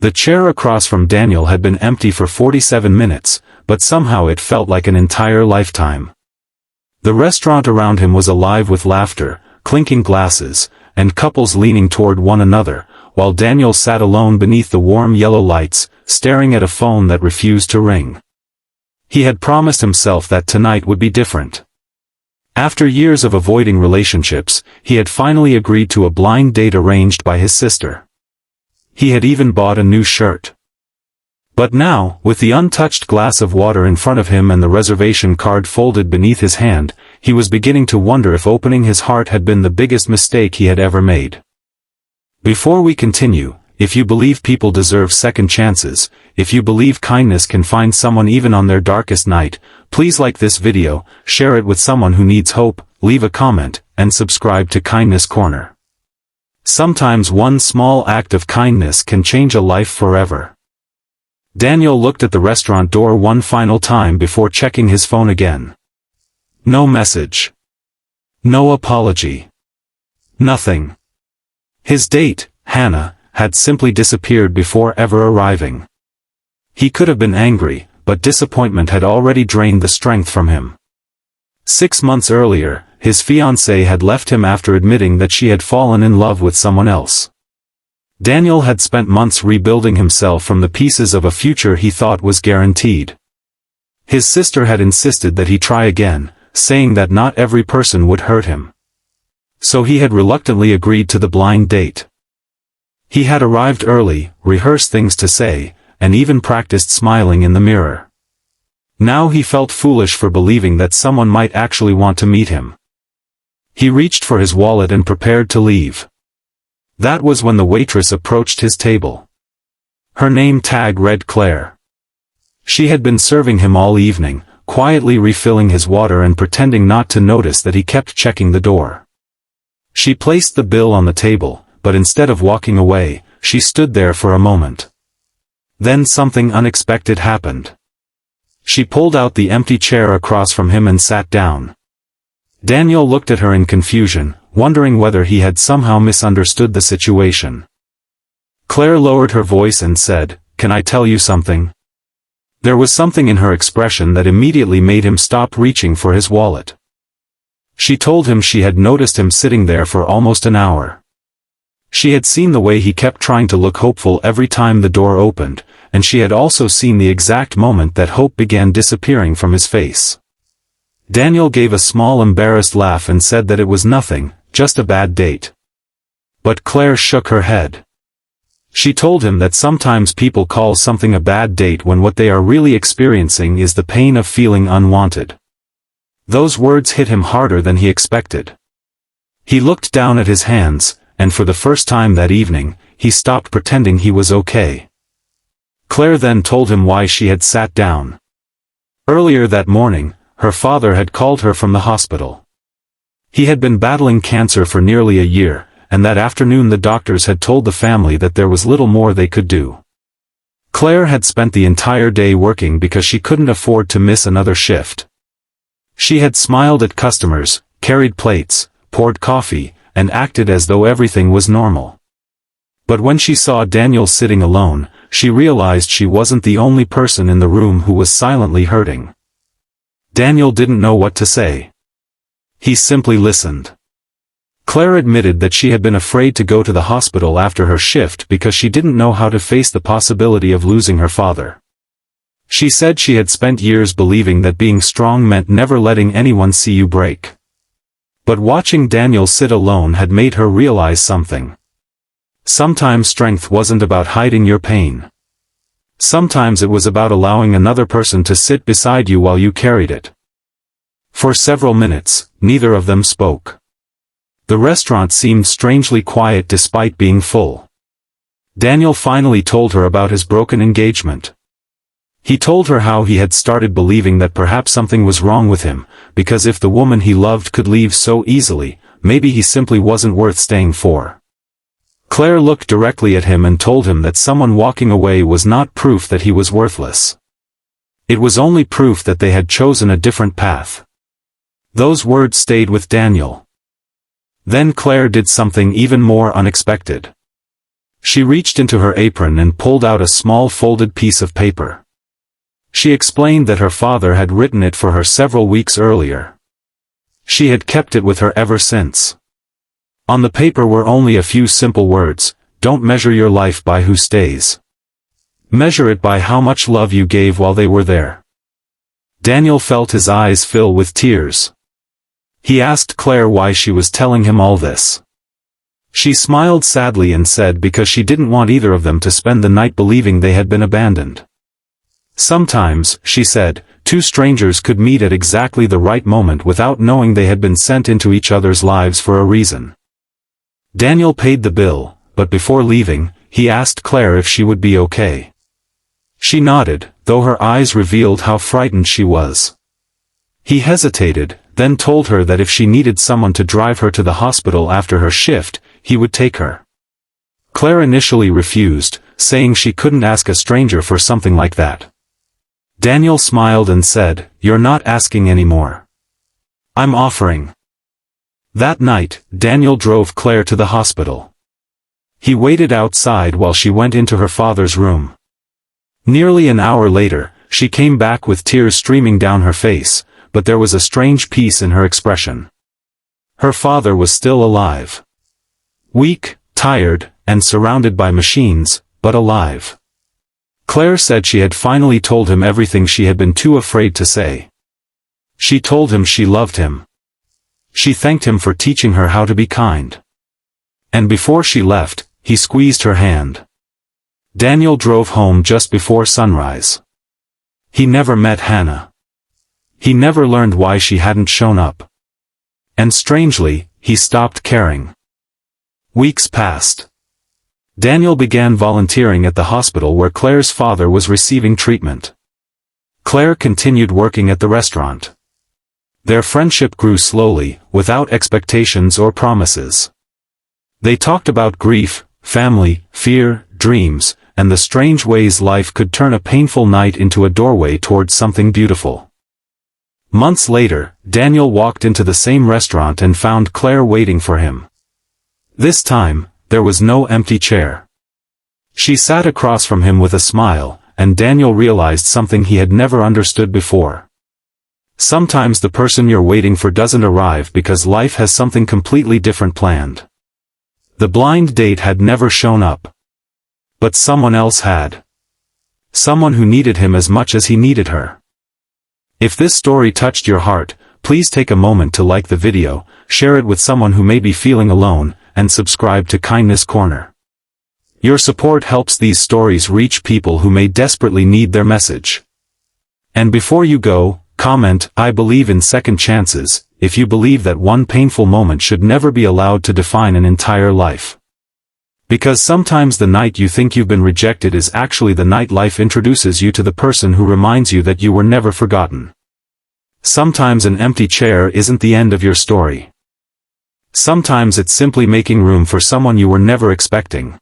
The chair across from Daniel had been empty for 47 minutes, but somehow it felt like an entire lifetime. The restaurant around him was alive with laughter, clinking glasses, and couples leaning toward one another, while Daniel sat alone beneath the warm yellow lights, staring at a phone that refused to ring. He had promised himself that tonight would be different. After years of avoiding relationships, he had finally agreed to a blind date arranged by his sister. He had even bought a new shirt. But now, with the untouched glass of water in front of him and the reservation card folded beneath his hand, he was beginning to wonder if opening his heart had been the biggest mistake he had ever made. Before we continue, if you believe people deserve second chances, if you believe kindness can find someone even on their darkest night, please like this video, share it with someone who needs hope, leave a comment, and subscribe to Kindness Corner. Sometimes one small act of kindness can change a life forever. Daniel looked at the restaurant door one final time before checking his phone again. No message. No apology. Nothing. His date, Hannah, had simply disappeared before ever arriving. He could have been angry, but disappointment had already drained the strength from him. 6 months earlier, his fiancée had left him after admitting that she had fallen in love with someone else. Daniel had spent months rebuilding himself from the pieces of a future he thought was guaranteed. His sister had insisted that he try again, saying that not every person would hurt him. So he had reluctantly agreed to the blind date. He had arrived early, rehearsed things to say, and even practiced smiling in the mirror. Now he felt foolish for believing that someone might actually want to meet him. He reached for his wallet and prepared to leave. That was when the waitress approached his table. Her name tag read Claire. She had been serving him all evening, quietly refilling his water and pretending not to notice that he kept checking the door. She placed the bill on the table, but instead of walking away, she stood there for a moment. Then something unexpected happened. She pulled out the empty chair across from him and sat down. Daniel looked at her in confusion, wondering whether he had somehow misunderstood the situation. Claire lowered her voice and said, "Can I tell you something?" There was something in her expression that immediately made him stop reaching for his wallet. She told him she had noticed him sitting there for almost an hour. She had seen the way he kept trying to look hopeful every time the door opened, and she had also seen the exact moment that hope began disappearing from his face. Daniel gave a small embarrassed laugh and said that it was nothing, just a bad date. But Claire shook her head. She told him that sometimes people call something a bad date when what they are really experiencing is the pain of feeling unwanted. Those words hit him harder than he expected. He looked down at his hands, and for the first time that evening, he stopped pretending he was okay. Claire then told him why she had sat down. Earlier that morning, her father had called her from the hospital. He had been battling cancer for nearly a year, and that afternoon the doctors had told the family that there was little more they could do. Claire had spent the entire day working because she couldn't afford to miss another shift. She had smiled at customers, carried plates, poured coffee, and acted as though everything was normal. But when she saw Daniel sitting alone, she realized she wasn't the only person in the room who was silently hurting. Daniel didn't know what to say. He simply listened. Claire admitted that she had been afraid to go to the hospital after her shift because she didn't know how to face the possibility of losing her father. She said she had spent years believing that being strong meant never letting anyone see you break. But watching Daniel sit alone had made her realize something. Sometimes strength wasn't about hiding your pain. Sometimes it was about allowing another person to sit beside you while you carried it. For several minutes, neither of them spoke. The restaurant seemed strangely quiet despite being full. Daniel finally told her about his broken engagement. He told her how he had started believing that perhaps something was wrong with him, because if the woman he loved could leave so easily, maybe he simply wasn't worth staying for. Claire looked directly at him and told him that someone walking away was not proof that he was worthless. It was only proof that they had chosen a different path. Those words stayed with Daniel. Then Claire did something even more unexpected. She reached into her apron and pulled out a small folded piece of paper. She explained that her father had written it for her several weeks earlier. She had kept it with her ever since. On the paper were only a few simple words: don't measure your life by who stays. Measure it by how much love you gave while they were there. Daniel felt his eyes fill with tears. He asked Claire why she was telling him all this. She smiled sadly and said because she didn't want either of them to spend the night believing they had been abandoned. Sometimes, she said, two strangers could meet at exactly the right moment without knowing they had been sent into each other's lives for a reason. Daniel paid the bill, but before leaving, he asked Claire if she would be okay. She nodded, though her eyes revealed how frightened she was. He hesitated, then told her that if she needed someone to drive her to the hospital after her shift, he would take her. Claire initially refused, saying she couldn't ask a stranger for something like that. Daniel smiled and said, "You're not asking anymore. I'm offering." That night, Daniel drove Claire to the hospital. He waited outside while she went into her father's room. Nearly an hour later, she came back with tears streaming down her face, but there was a strange peace in her expression. Her father was still alive. Weak, tired, and surrounded by machines, but alive. Claire said she had finally told him everything she had been too afraid to say. She told him she loved him. She thanked him for teaching her how to be kind. And before she left, he squeezed her hand. Daniel drove home just before sunrise. He never met Hannah. He never learned why she hadn't shown up. And strangely, he stopped caring. Weeks passed. Daniel began volunteering at the hospital where Claire's father was receiving treatment. Claire continued working at the restaurant. Their friendship grew slowly, without expectations or promises. They talked about grief, family, fear, dreams, and the strange ways life could turn a painful night into a doorway towards something beautiful. Months later, Daniel walked into the same restaurant and found Claire waiting for him. This time, there was no empty chair. She sat across from him with a smile, and Daniel realized something he had never understood before. Sometimes the person you're waiting for doesn't arrive because life has something completely different planned. The blind date had never shown up. But someone else had. Someone who needed him as much as he needed her. If this story touched your heart, please take a moment to like the video, share it with someone who may be feeling alone, and subscribe to Kindness Corner. Your support helps these stories reach people who may desperately need their message. And before you go, comment, "I believe in second chances," if you believe that one painful moment should never be allowed to define an entire life. Because sometimes the night you think you've been rejected is actually the night life introduces you to the person who reminds you that you were never forgotten. Sometimes an empty chair isn't the end of your story. Sometimes it's simply making room for someone you were never expecting.